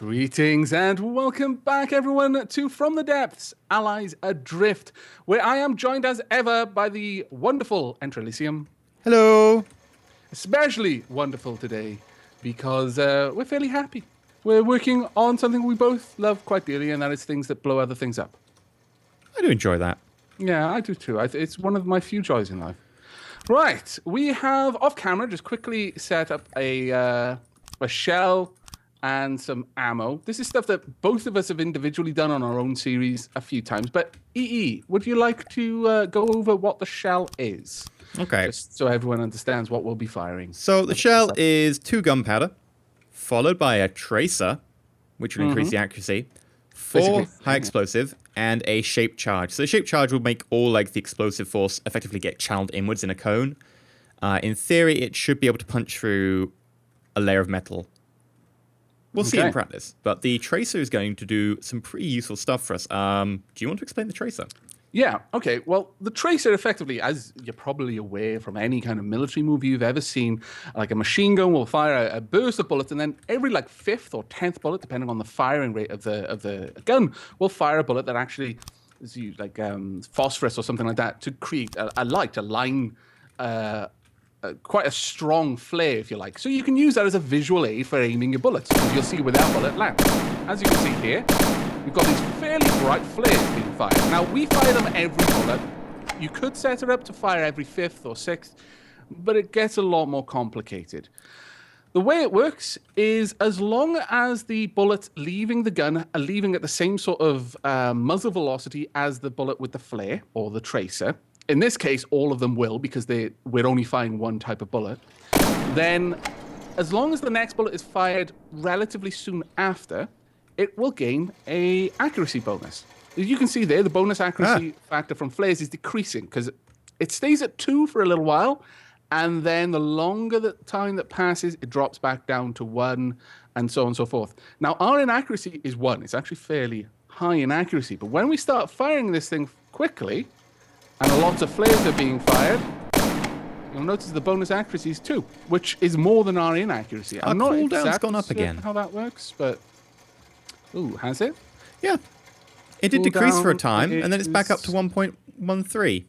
Greetings and welcome back, everyone, to From the Depths, Allies Adrift, where I am joined as ever by the wonderful EnterElysium. Hello. Especially wonderful today because we're fairly happy. We're working on something we both love quite dearly, and that is things that blow other things up. I do enjoy that. Yeah, I do too. It's one of my few joys in life. Right, we have off camera just quickly set up a shell and some ammo. This is stuff that both of us have individually done on our own series a few times. But EE, would you like to go over what the shell is? Okay. Just so everyone understands what we'll be firing. So the shell is 2 gunpowder, followed by a tracer, which will increase the accuracy, 4 Basically, high explosive, and a shaped charge. So the shaped charge will make all the explosive force effectively get channeled inwards in a cone. In theory, it should be able to punch through a layer of metal. We'll see in practice. But the tracer is going to do some pretty useful stuff for us. Do you want to explain the tracer? Yeah, okay. Well, the tracer effectively, as you're probably aware from any kind of military movie you've ever seen, like a machine gun will fire a burst of bullets, and then every 5th or 10th bullet, depending on the firing rate of the gun, will fire a bullet that actually is used like phosphorus or something like that to create a light, a line, quite a strong flare, if you like. So you can use that as a visual aid for aiming your bullets, because you'll see where that bullet lands. As you can see here, we've got these fairly bright flares being fired. Now, we fire them every bullet. You could set it up to fire every 5th or 6th, but it gets a lot more complicated. The way it works is as long as the bullets leaving the gun are leaving at the same sort of muzzle velocity as the bullet with the flare or the tracer, in this case, all of them will, because we're only firing one type of bullet, then as long as the next bullet is fired relatively soon after, it will gain a accuracy bonus. As you can see there, the bonus accuracy factor from flares is decreasing because it stays at 2 for a little while, and then the longer the time that passes, it drops back down to 1, and so on and so forth. Now, our inaccuracy is 1. It's actually fairly high in accuracy, but when we start firing this thing quickly, and lots of flares are being fired, you'll notice the bonus accuracy is 2, which is more than our inaccuracy. Our cooldown's gone up again. How that works, but ooh, has it? Yeah. It did decrease for a time, and then it's back up to 1.13. It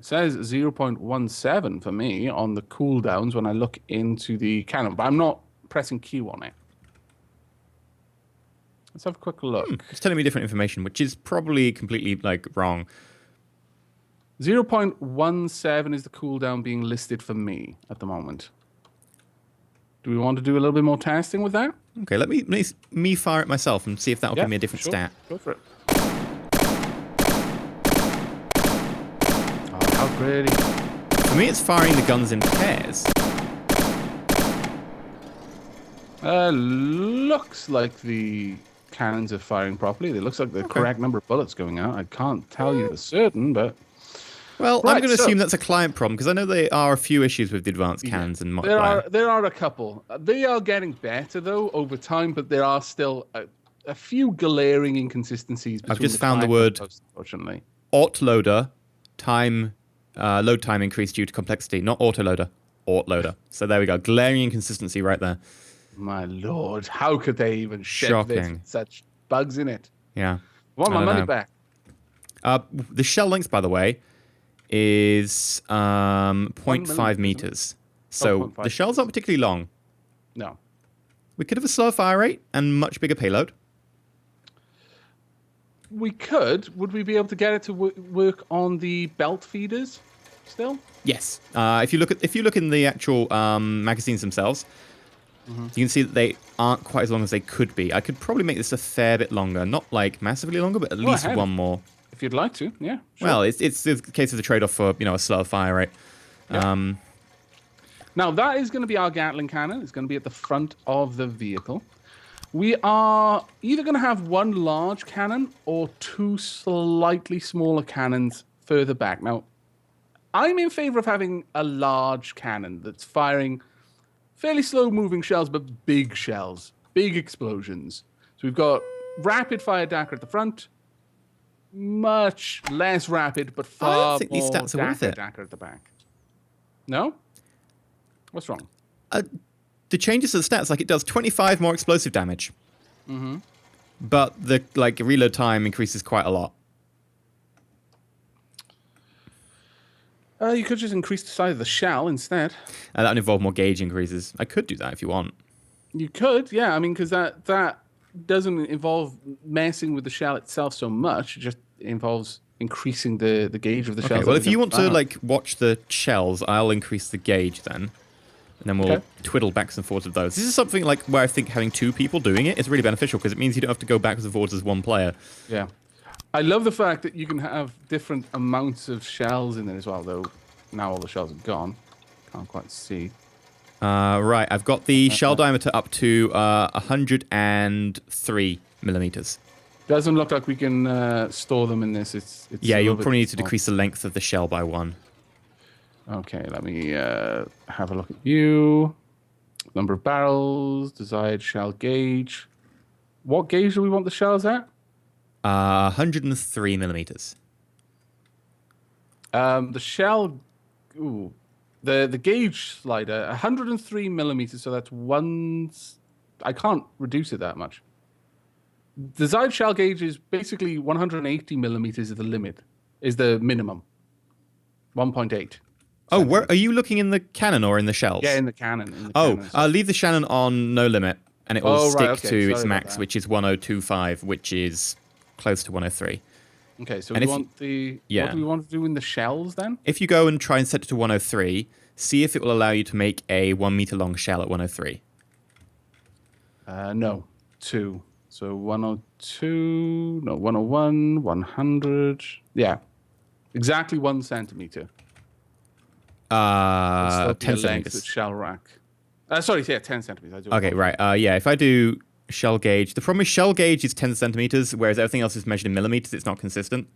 says 0.17 for me on the cooldowns when I look into the cannon, but I'm not pressing Q on it. Let's have a quick look. It's telling me different information, which is probably completely wrong. 0.17 is the cooldown being listed for me at the moment. Do we want to do a little bit more testing with that? Okay, let me fire it myself and see if that'll give me a different stat. Go for it. Oh, how pretty. For me, it's firing the guns in pairs. Looks like the cannons are firing properly. It looks like the correct number of bullets going out. I can't tell you for certain, but... Well, I'm going to assume that's a client problem, because I know there are a few issues with the advanced cannons and multiplayer. There are a couple. They are getting better, though, over time, but there are still a few glaring inconsistencies between I've just found the word, unfortunately. Autoloader, load time increased due to complexity. Not autoloader, autoloader. So there we go. Glaring inconsistency right there. My lord, how could they even ship this with such bugs in it? Yeah. I want my money back. The shell length, by the way, is 0.5 meters. So the shell's not particularly long. No. We could have a slower fire rate and much bigger payload. We could. Would we be able to get it to work on the belt feeders still? Yes. If you look in the actual magazines themselves, you can see that they aren't quite as long as they could be. I could probably make this a fair bit longer, not massively longer, but at least one more. If you'd like to, yeah. Sure. Well, it's the case of the trade-off for a slower fire rate. Yeah. Now that is going to be our Gatling cannon. It's going to be at the front of the vehicle. We are either going to have one large cannon or 2 slightly smaller cannons further back. Now, I'm in favor of having a large cannon that's firing fairly slow-moving shells, but big shells, big explosions. So we've got rapid-fire Dagger at the front, much less rapid, but far more Dagger at the back. No? What's wrong? the changes to the stats, like it does 25 more explosive damage. Mm-hmm. But the reload time increases quite a lot. You could just increase the size of the shell instead. And that would involve more gauge increases. I could do that if you want. You could, yeah. I mean, because that doesn't involve messing with the shell itself so much. It just involves increasing the gauge of the shell. Okay, well, if you want to watch the shells, I'll increase the gauge then. And then we'll twiddle backs and forwards of those. This is something like where I think having two people doing it is really beneficial because it means you don't have to go backwards and forwards as one player. Yeah. I love the fact that you can have different amounts of shells in there as well, though now all the shells are gone. Can't quite see. Right, I've got the shell diameter up to 103 millimeters. Doesn't look like we can store them in this. It's yeah, you'll probably need to decrease the length of the shell by 1. Okay, let me have a look at you. Number of barrels, desired shell gauge. What gauge do we want the shells at? 103 millimeters. The shell... Ooh. The gauge slider, 103 millimeters, so that's one... I can't reduce it that much. Desired shell gauge is basically 180 millimeters is the limit, is the minimum. 1.8. Oh, where are you looking in the cannon or in the shells? Yeah, in the cannon. Leave the cannon on no limit, and it will stick to its Sorry max, which is 1025, which is close to 103. Okay, so we want the... Yeah. What do we want to do in the shells, then? If you go and try and set it to 103, see if it will allow you to make a 1 meter long shell at 103. No. 2. So 102... No, 101, 100... Yeah. Exactly 1 centimeter. 10 centimeters. Shell rack. Sorry, yeah, 10 centimeters. Okay, right. Yeah, if I do shell gauge, the problem is shell gauge is 10 centimeters, whereas everything else is measured in millimeters. It's not consistent.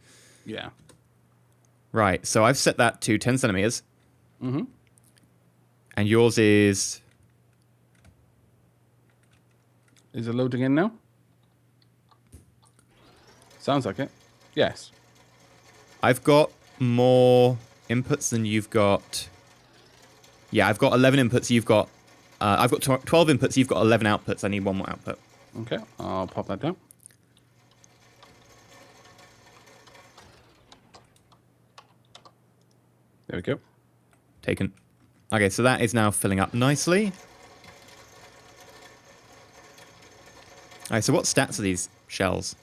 Yeah. Right, so I've set that to 10 centimeters. Mm-hmm. And yours is... Is it loading in now? Sounds like it. Yes. I've got more inputs than you've got. Yeah, I've got 11 inputs. You've got. I've got 12 inputs. You've got 11 outputs. I need one more output. Okay, I'll pop that down. There we go. Taken. Okay, so that is now filling up nicely. Alright, so what stats are these shells?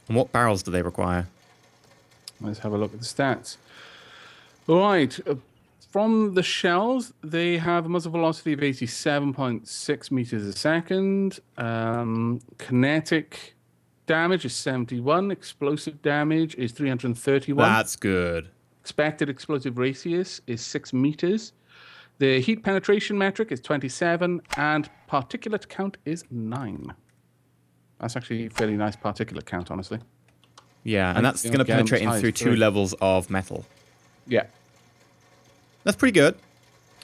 And what barrels do they require? Let's have a look at the stats. All right. From the shells, they have a muzzle velocity of 87.6 meters a second. Kinetic damage is 71. Explosive damage is 331. That's good. Expected explosive radius is 6 meters. The heat penetration metric is 27. And particulate count is 9. That's actually a fairly nice particulate count, honestly. Yeah, and that's going to penetrate in through 2 levels of metal. Yeah. That's pretty good.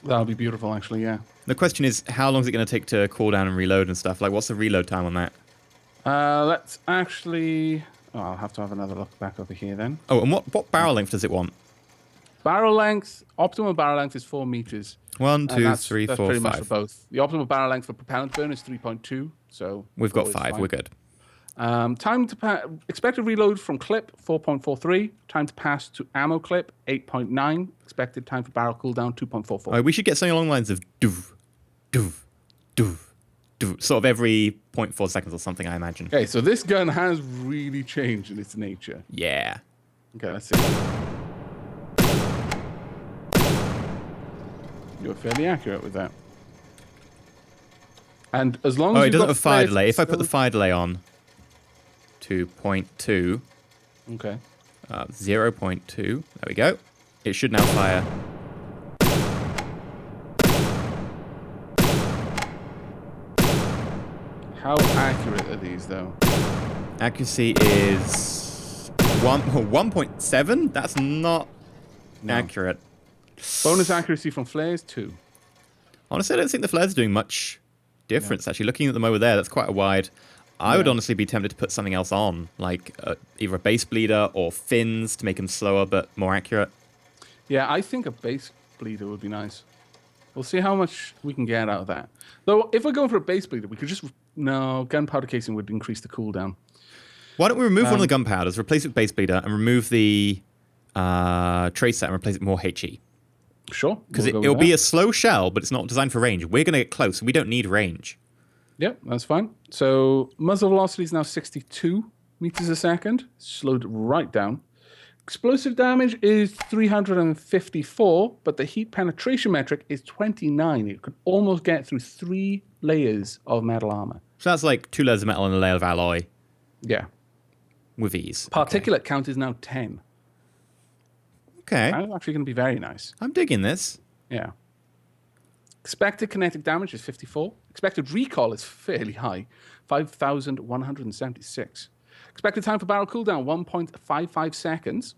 That'll be beautiful, actually, yeah. The question is, how long is it going to take to cool down and reload and stuff? Like, what's the reload time on that? Let's actually... Oh, I'll have to have another look back over here, then. Oh, and what barrel length does it want? Barrel length, optimal barrel length is 4 meters. 1, 2, 3, that's 4, pretty 5. much for both. The optimal barrel length for propellant burn is 3.2, so... We've got 5, fine. we're good. Time to expected reload from clip 4.43. Time to pass to ammo clip 8.9. Expected time for barrel cooldown 2.44. Right, we should get something along the lines of doof, doof, doof, doof, sort of every 0.4 seconds or something, I imagine. Okay, so this gun has really changed in its nature. Yeah. Okay, let's see. You're fairly accurate with that. And as long as it doesn't have a fire delay. If I put the fire delay on to 0.2, okay, 0.2, there we go. It should now fire. How accurate are these, though? Accuracy is 1.7. That's not accurate. Bonus accuracy from flares 2. Honestly, I don't think the flares are doing much difference. Actually, looking at them over there, that's quite a wide. I would honestly be tempted to put something else on, like either a base bleeder or fins to make them slower but more accurate. Yeah, I think a base bleeder would be nice. We'll see how much we can get out of that. Though, if we're going for a base bleeder, we could just... No, gunpowder casing would increase the cooldown. Why don't we remove one of the gunpowders, replace it with base bleeder, and remove the tracer and replace it with more HE? Sure. Because it'll be a slow shell, but it's not designed for range. We're going to get close, and we don't need range. Yep, that's fine. So muzzle velocity is now 62 meters a second. Slowed right down. Explosive damage is 354, but the heat penetration metric is 29. It could almost get through 3 layers of metal armor. So that's like 2 layers of metal and a layer of alloy. Yeah. With ease. Particulate count is now 10. Okay. That's actually going to be very nice. I'm digging this. Yeah. Expected kinetic damage is 54. Expected recoil is fairly high, 5,176. Expected time for barrel cooldown, 1.55 seconds.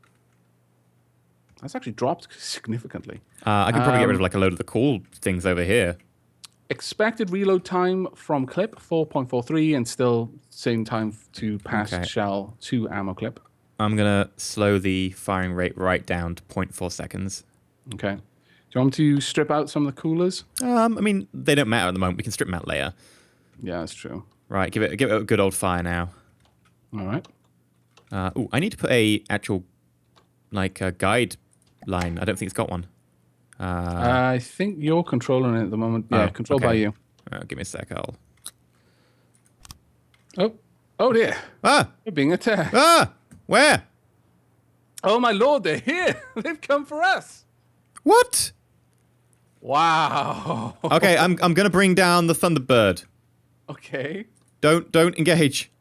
That's actually dropped significantly. I could probably get rid of like a load of the cool things over here. Expected reload time from clip, 4.43, and still same time to pass shell to ammo clip. I'm going to slow the firing rate right down to 0.4 seconds. Okay. Do you want me to strip out some of the coolers? I mean, they don't matter at the moment. We can strip them out later. Yeah, that's true. Right, give it a good old fire now. All right. Ooh, I need to put a actual, like, a guide line. I don't think it's got one. I think you're controlling it at the moment. Yeah, controlled by you. Give me a sec. I'll... Oh dear. Ah! We're being attacked. Ah! Where? Oh my lord, they're here. They've come for us. What? Wow. Okay, I'm gonna bring down the Thunderbird. Okay. Don't engage.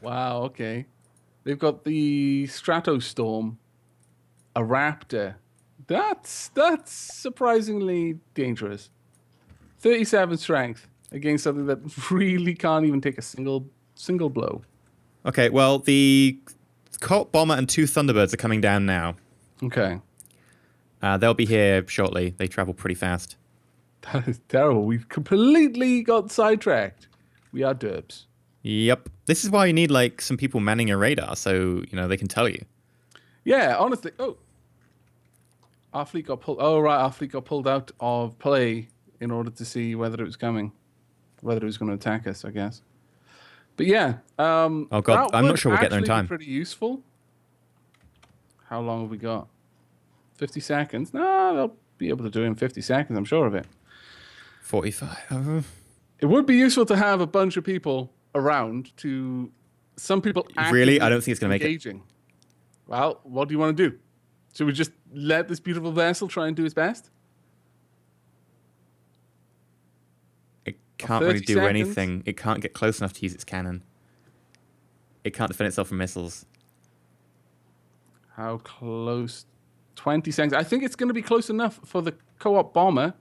Wow, okay. They've got the Stratostorm, a Raptor. That's surprisingly dangerous. 37 strength against something that really can't even take a single blow. Okay, well, the Colt Bomber and 2 Thunderbirds are coming down now. Okay. They'll be here shortly. They travel pretty fast. That is terrible. We've completely got sidetracked. We are derps. Yep. This is why you need, like, some people manning your radar so, you know, they can tell you. Yeah, honestly. Oh. Our fleet got pulled. Oh, right. Our fleet got pulled out of play in order to see whether it was coming. Whether it was going to attack us, I guess. But yeah. Oh, God. I'm not sure we'll get there in time. Pretty useful. How long have we got? 50 seconds? No, they'll be able to do it in 50 seconds. I'm sure of it. 45. It would be useful to have a bunch of people around to... Some people really? I don't think it's going to make it. Well, what do you want to do? Should we just let this beautiful vessel try and do its best? It can't really do anything. It can't get close enough to use its cannon. It can't defend itself from missiles. How close? 20 seconds. I think it's going to be close enough for the co-op bomber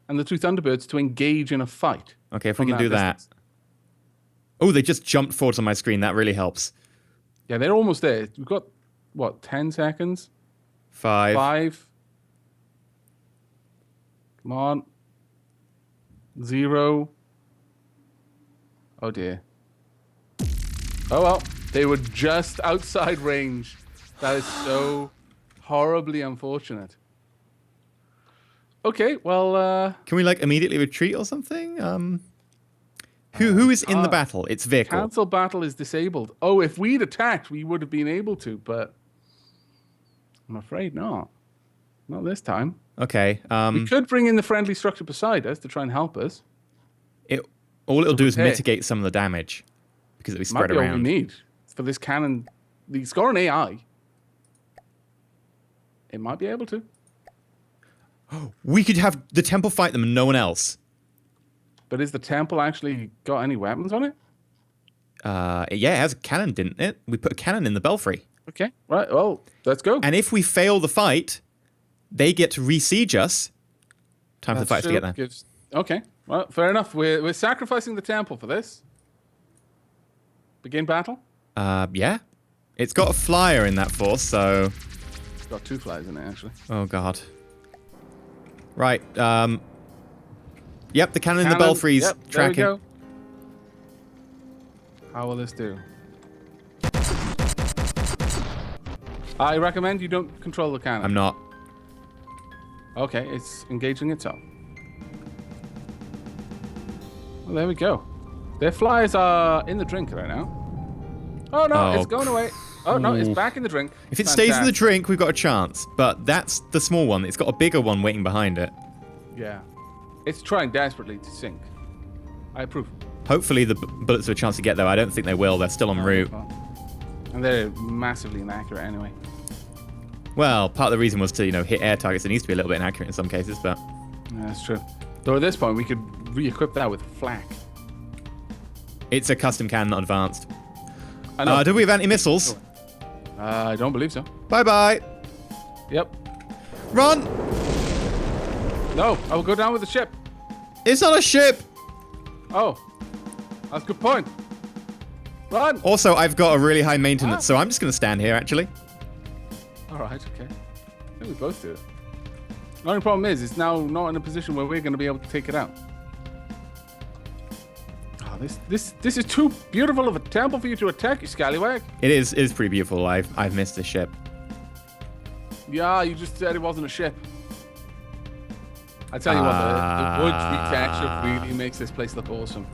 and the 2 Thunderbirds to engage in a fight. Okay, if we can do that. Oh, they just jumped forwards on my screen. That really helps. Yeah, they're almost there. We've got, what, 10 seconds? 5. 5. Come on. 0. Oh, dear. Oh, well. They were just outside range. That is so horribly unfortunate. Okay, well... Can we, like, immediately retreat or something? Who is in the battle? It's vehicle. Cancel battle is disabled. Oh, if we'd attacked, we would have been able to, but... I'm afraid not. Not this time. Okay. We could bring in the friendly structure beside us to try and help us. All it'll do is mitigate some of the damage. Because it'll be spread around. Might be all we need for this cannon. It's got an AI. It might be able to. We could have the temple fight them and no one else. But is the temple actually got any weapons on it? Yeah, it has a cannon, didn't it? We put a cannon in the belfry. Okay, right, well, let's go. And if we fail the fight, they get to re-siege us. Time for the fights to get there. Okay, well, fair enough. We're sacrificing the temple for this. Begin battle? Yeah. It's got a flyer in that force, so... It's got 2 flyers in it, actually. Oh, God. Right, Yep, the cannon in the belfry's tracking. There we go. How will this do? I recommend you don't control the cannon. I'm not. Okay, it's engaging itself. Well, there we go. Their flies are in the drink right now. Oh, no, it's going away. Oh, no, it's back in the drink. If it stays in the drink, we've got a chance. But that's the small one. It's got a bigger one waiting behind it. Yeah. It's trying desperately to sink. I approve. Hopefully the bullets have a chance to get there. I don't think they will. They're still en route. And they're massively inaccurate anyway. Well, part of the reason was to, hit air targets. It needs to be a little bit inaccurate in some cases, but... Yeah, that's true. Though at this point, we could re-equip that with flak. It's a custom cannon, not advanced. I know. Do we have anti-missiles? I don't believe so. Bye-bye. Yep. Run! No, I will go down with the ship. It's not a ship! Oh, that's a good point. Run! Also, I've got a really high maintenance, so I'm just going to stand here, actually. All right, okay. I think we both do it. The only problem is, it's now not in a position where we're going to be able to take it out. Oh, this is too beautiful of a temple for you to attack, you scallywag. It is pretty beautiful. I've missed this ship. Yeah, you just said it wasn't a ship. I tell you what, the wood retexture really makes this place look awesome.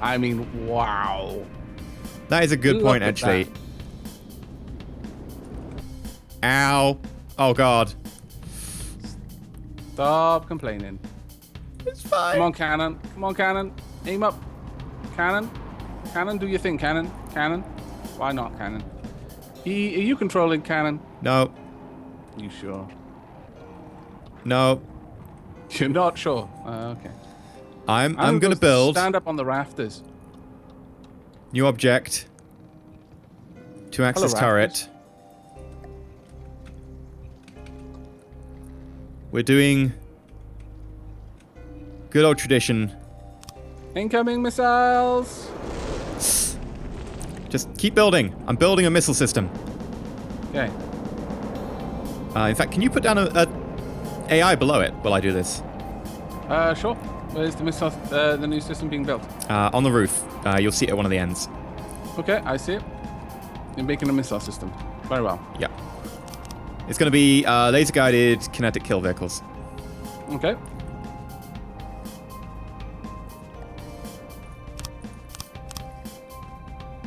I mean, wow. That is a good point, actually. Ow. Oh, God. Stop complaining. It's fine. Come on, cannon. Come on, cannon. Aim up. Cannon. Cannon, do your thing, cannon. Cannon. Why not, cannon? Are you controlling cannon? No. You sure? No. You're not sure? Okay. I'm going to build... Stand up on the rafters. New object. Two-axis turret. We're doing... good old tradition. Incoming missiles! Just keep building. I'm building a missile system. Okay. In fact, can you put down a AI below it while I do this? Sure. Where's the missile, the new system being built? On the roof. You'll see it at one of the ends. Okay, I see it. You're making a missile system. Very well. Yeah. It's going to be laser-guided kinetic kill vehicles. Okay.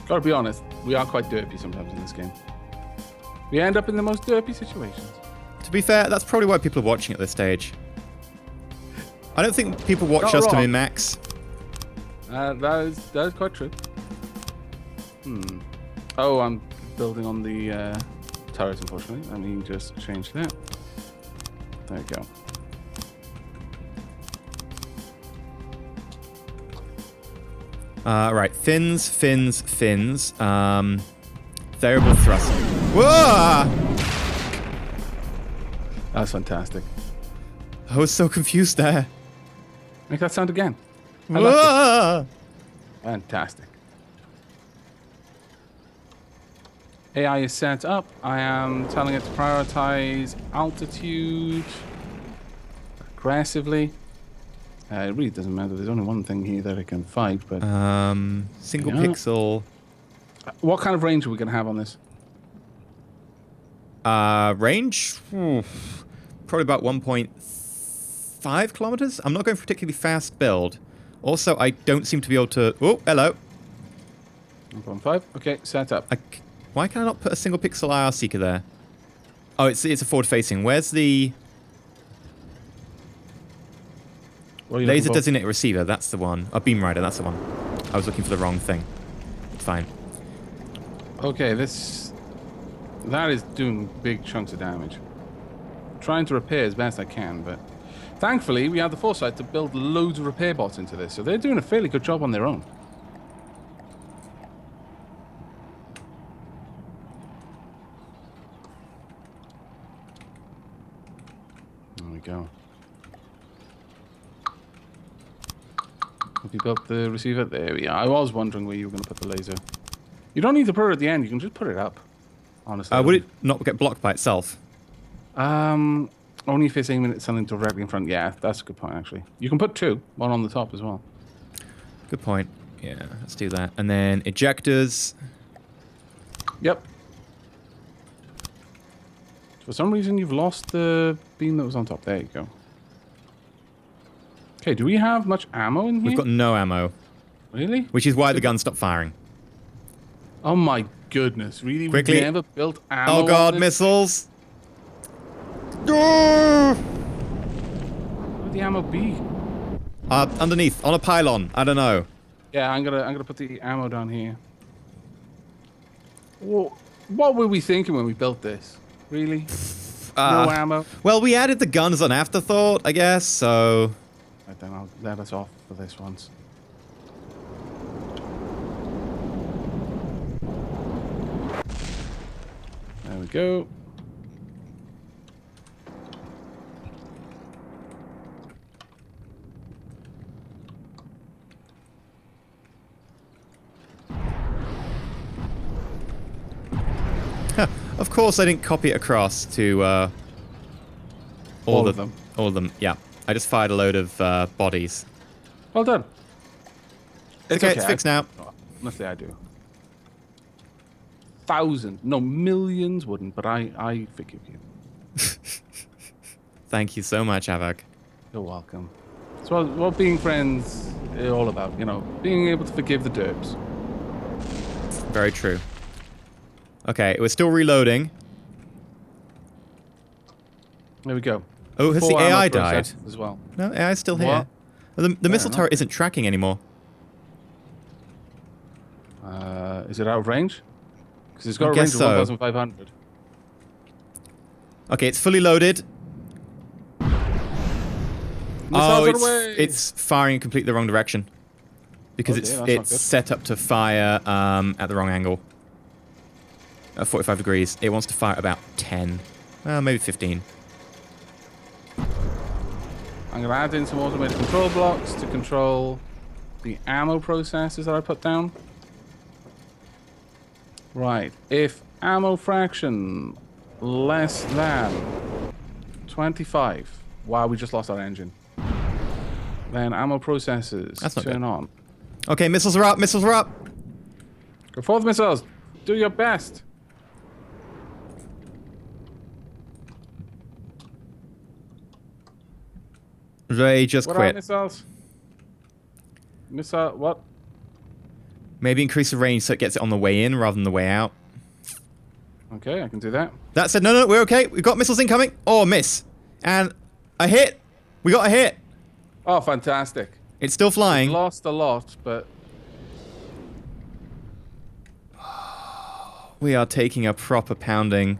Gotta be honest, we are quite derpy sometimes in this game. We end up in the most derpy situations. To be fair, that's probably why people are watching at this stage. I don't think people watch Not us to wrong. min-max. That is quite true. Oh, I'm building on the turret, unfortunately. Let me just change that. There we go. Right, fins. Variable thrust. Whoa! That's fantastic. I was so confused there. Make that sound again. I like Whoa! it. Fantastic. AI is set up. I am telling it to prioritize altitude aggressively. It really doesn't matter. There's only one thing here that it can fight, but... Single Yeah. pixel. What kind of range are we going to have on this? Range? Probably about 1.5 kilometers. I'm not going for a particularly fast build. Also, I don't seem to be able to... Oh, hello. 1.5. Okay, set up. Why can I not put a single pixel IR seeker there? Oh, it's a forward-facing. Where's the... Laser designated receiver, that's the one. Oh, beam rider, that's the one. I was looking for the wrong thing. It's fine. Okay, that is doing big chunks of damage. Trying to repair as best I can, but thankfully we have the foresight to build loads of repair bots into this, so they're doing a fairly good job on their own. There we go. Have you built the receiver? There we are. I was wondering where you were going to put the laser. You don't need to put it at the end. You can just put it up. Honestly. Would it not get blocked by itself? Only if it's aiming at something directly in front. Yeah, that's a good point, actually. You can put two. One on the top as well. Good point. Yeah, let's do that. And then ejectors. Yep. For some reason, you've lost the beam that was on top. There you go. Okay, do we have much ammo in here? We've got no ammo. Really? Which is why the gun stopped firing. Oh my goodness, really? Quickly. We've never built ammo. Oh god, on this? missiles! Where would the ammo be? Underneath, on a pylon. I don't know. Yeah, I'm gonna put the ammo down here. What were we thinking when we built this? Really? No ammo? Well, we added the guns on afterthought, I guess, so... Right, then I'll let us off for this once. There we go. Of course I didn't copy it across to, All of them. All of them, yeah. I just fired a load of, bodies. Well done. It's okay, it's fixed now. Honestly, I do. Thousands, no, millions wouldn't, but I forgive you. Thank you so much, Avak. You're welcome. It's what being friends is all about, you know, being able to forgive the derps. Very true. Okay, we're still reloading. There we go. Oh, has the Full ammo AI died? process as well. No, AI's still here. What? Well, the missile enough. turret isn't tracking anymore. Is it out of range? Because it's got a guess range of so. 1,500. Okay, it's fully loaded. Missiles away! it's firing in completely the wrong direction. Because Oh dear, that's not it's good. set up to fire at the wrong angle. At 45 degrees. It wants to fire at about 10. Maybe 15. I'm going to add in some automated control blocks to control the ammo processes that I put down. Right. If ammo fraction less than 25. Wow, we just lost our engine. Then ammo processes That's not turn good. on. Okay, missiles are up, missiles are up! Go forth, missiles. Do your best. They just What are quit. missiles? Missile, what? Maybe increase the range so it gets it on the way in rather than the way out. Okay, I can do that. That said, no, we're okay. We've got missiles incoming. Oh, miss. And a hit. We got a hit. Oh, fantastic. It's still flying. Lost a lot, but We are taking a proper pounding.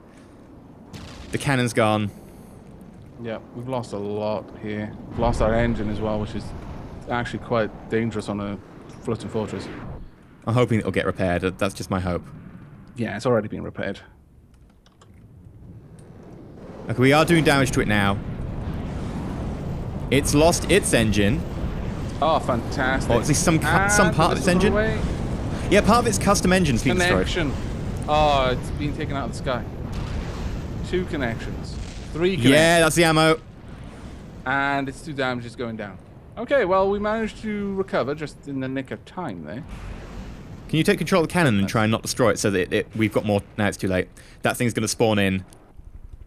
The cannon's gone. yeah, we've lost a lot here. We've lost our engine as well, which is actually quite dangerous on a floating fortress. I'm hoping it'll get repaired. That's just my hope. Yeah, it's already been repaired. Okay, we are doing damage to it now. It's lost its engine. Oh, fantastic. Or at least some part of its engine. Away. Yeah, part of its custom engine's been destroyed. Connection. Oh, it's been taken out of the sky. 2 connections. 3 connections. Yeah, that's the ammo. And its 2 damage is going down. Okay, well, we managed to recover just in the nick of time there. Can you take control of the cannon and try and not destroy it so that we've got more... Now it's too late. That thing's going to spawn in.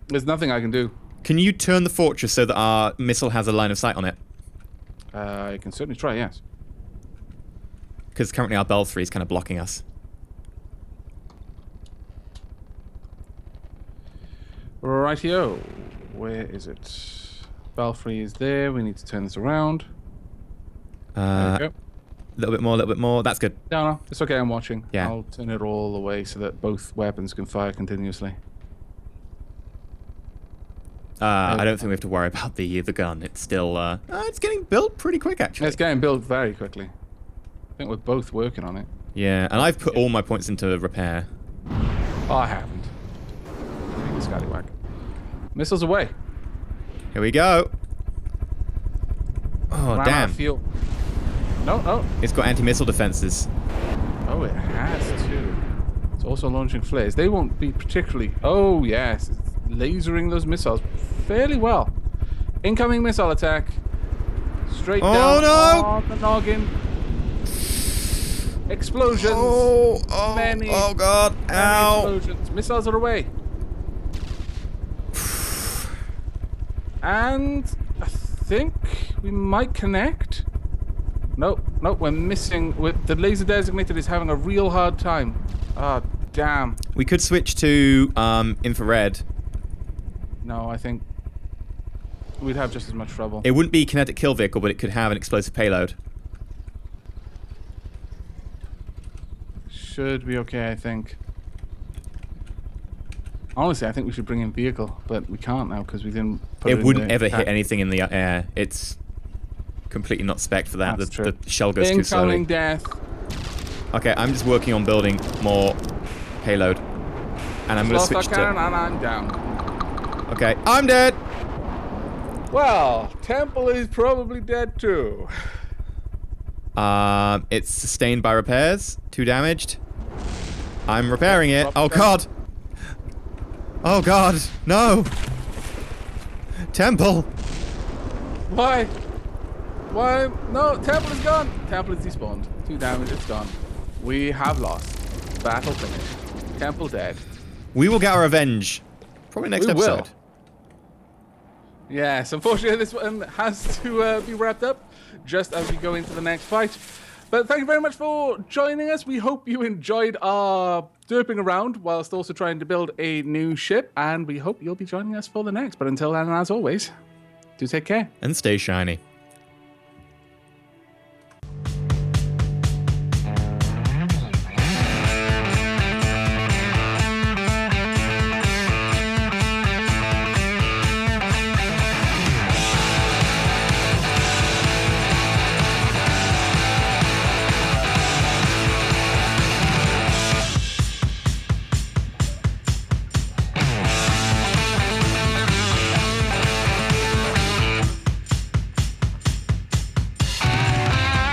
There's nothing I can do. Can you turn the fortress so that our missile has a line of sight on it? I can certainly try, yes. Because currently our belfry is kind of blocking us. Rightio. Where is it? Belfry is there. We need to turn this around. There A we go. little bit more, a little bit more. That's good. No, it's okay. I'm watching. Yeah. I'll turn it all the way so that both weapons can fire continuously. I don't think we have to worry about the gun. It's still... it's getting built pretty quick, actually. It's getting built very quickly. I think we're both working on it. Yeah, and I've put all my points into repair. Oh, I haven't. Being a scallywag. Missiles away. Here we go. Oh, Ran out damn. of fuel. No. It's got anti-missile defenses. Oh, it has too. It's also launching flares. They won't be particularly... Oh, yes. It's lasering those missiles fairly well. Incoming missile attack. Straight down no! on the noggin. Explosions. Many God. Ow. explosions. Missiles are away. And I think we might connect. Nope, we're missing. The laser designated is having a real hard time. Ah, damn. We could switch to infrared. No, I think we'd have just as much trouble. It wouldn't be kinetic kill vehicle, but it could have an explosive payload. Should be okay, I think. Honestly, I think we should bring in vehicle, but we can't now because we didn't put it in wouldn't the ever hit attack. anything in the air. It's completely not spec for that. That's true. The shell goes too slowly. Incoming death. Okay, I'm just working on building more payload. And I'm going to Lost our switch cannon to... and I'm down. Okay, I'm dead! Well, Temple is probably dead too. It's sustained by repairs. 2 damaged. I'm repairing it. Oh god! Oh god! No! Temple! Why? Why? No, Temple is gone. Temple is despawned. 2 damage, it's gone. We have lost. Battle finished. Temple dead. We will get our revenge. Probably next We episode. will. Yes, unfortunately this one has to be wrapped up just as we go into the next fight. But thank you very much for joining us. We hope you enjoyed our derping around whilst also trying to build a new ship. And we hope you'll be joining us for the next. But until then, as always, do take care. And stay shiny.